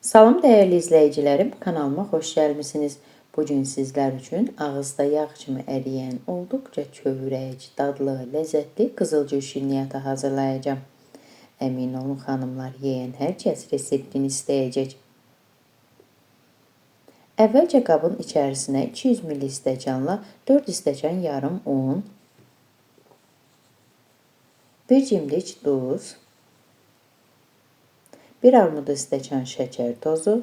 Salam dəyərli izləyicilərim, kanalıma xoş gəlmisiniz. Bugün sizlər üçün ağızda yağ kimi əriyən, olduqca kövrək, dadlı, ləzzətli qızılcıq şirniyyatı hazırlayacağım. Əmin olun xanımlar, yeyən hər kəs reseptini istəyəcək. Əvvəlcə qabın içərisinə 200 ml stəkanla 4 stəkan yarım un, 1 cimdik duz, 1 armud stəkan şəkər tozu,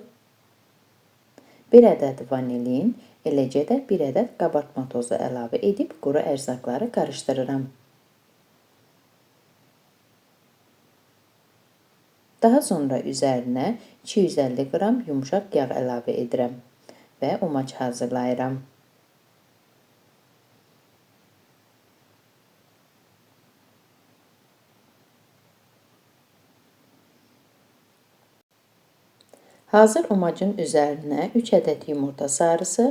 1 ədəd vanilin, eləcə də 1 ədəd qabartma tozu əlavə edib quru ərzaqları qarışdırıram. Daha sonra üzərinə 250 qram yumuşaq yağ əlavə edirəm və umaç hazırlayıram. Hazır umacın üzərinə 3 ədəd yumurta sarısı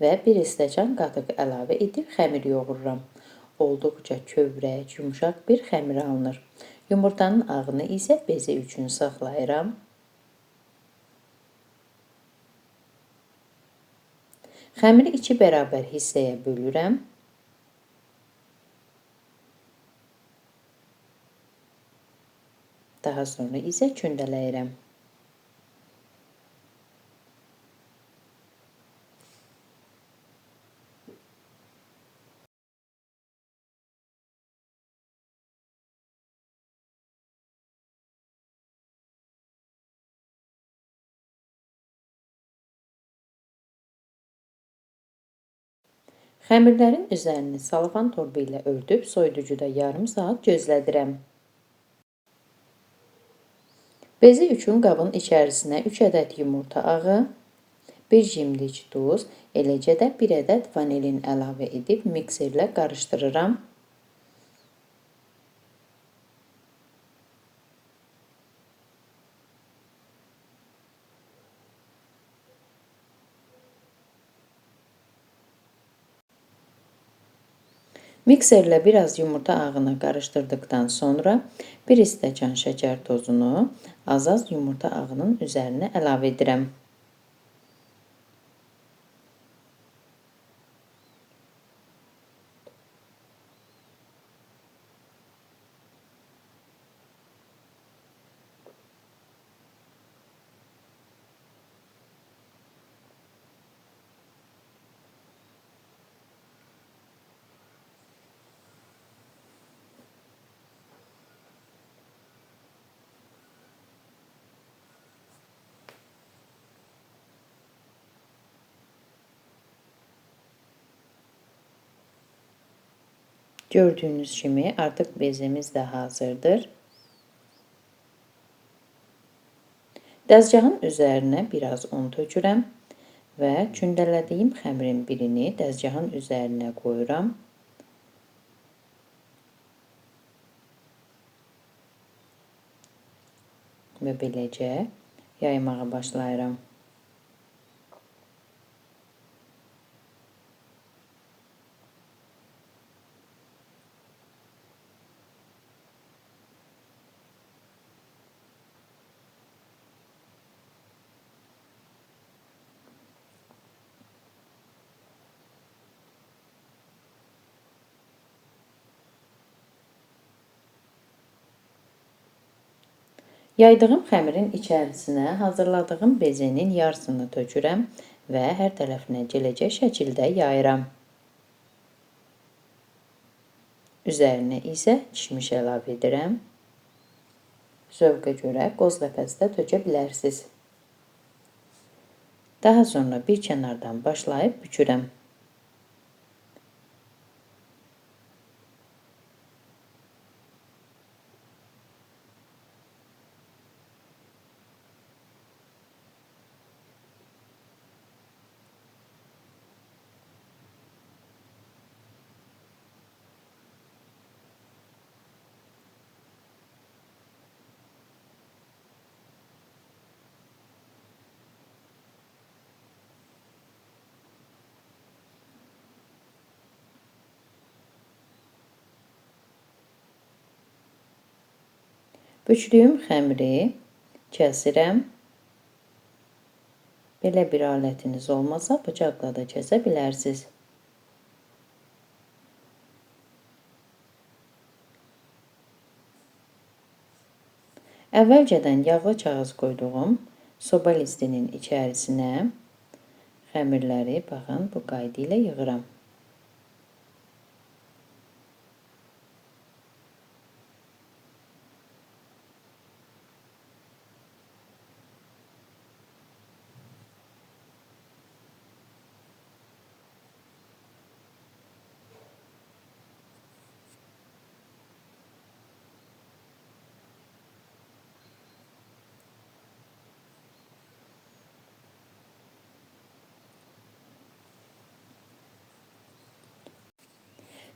və 1 stəkan qatıq əlavə edib xəmir yoğururam. Olduqca kövrək, yumuşaq bir xəmir alınır. Yumurtanın ağını isə bezi üçün saxlayıram. Xəmiri 2 bərabər hissəyə bölürəm. Daha sonra isə kündələyirəm. Xəmirlərin üzərini salfan torbu ilə örtüb soyuducuda yarım saat gözlədirəm. Bezi üçün qabın içərisinə 3 ədəd yumurta ağı, 1 cimdik duz, eləcə də 1 ədəd vanilin əlavə edib mikserlə qarışdırıram. Mikserlə biraz yumurta ağını qarışdırdıqdan sonra 1 stəkan şəkər tozunu az-az yumurta ağının üzərinə əlavə edirəm. Gördüyünüz kimi artıq bezimiz də hazırdır. Dəzgahın üzərinə biraz un tökürəm və kündələdiyim xəmirin birini dəzgahın üzərinə qoyuram. Və beləcə yaymağa başlayıram. Yaydığım xəmirin içərisinə hazırladığım bezenin yarısını tökürəm və hər tərəfinə gələcək şəkildə yayıram. Üzərinə isə kişmiş əlavə edirəm. Zövqə görə qoz ləpəzi də tökə bilərsiniz. Daha sonra bir kənardan başlayıb bükürəm. Bükdüyüm xəmiri kəsirəm. Belə bir alətiniz olmasa bıçaqla da kəsə bilərsiniz. Əvvəlcədən yağlı kağız qoyduğum soba listinin içərisinə xəmirləri baxın bu qayda ilə yığıram.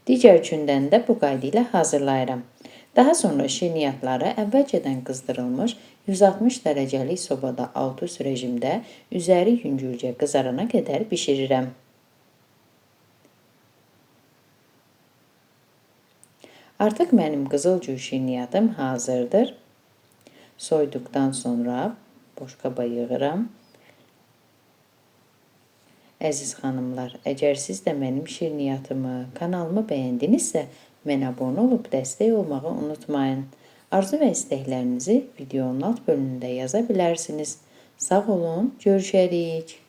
Digər gündən də bu qayda ilə hazırlayıram. Daha sonra şirniyyatları əvvəlcədən qızdırılmış 160 dərəcəlik sobada alt-üst rejimdə üzəri yüngülcə qızarana qədər bişirirəm. Artıq mənim qızılgül şirniyyatım hazırdır. Soyduqdan sonra boşqaba yığıram. Əziz xanımlar, əgər siz də mənim şirniyyatımı, kanalımı bəyəndinizsə, mənə abunə olub dəstək olmağı unutmayın. Arzu və istəklərinizi videonun alt bölümündə yaza bilərsiniz. Sağ olun, görüşərik.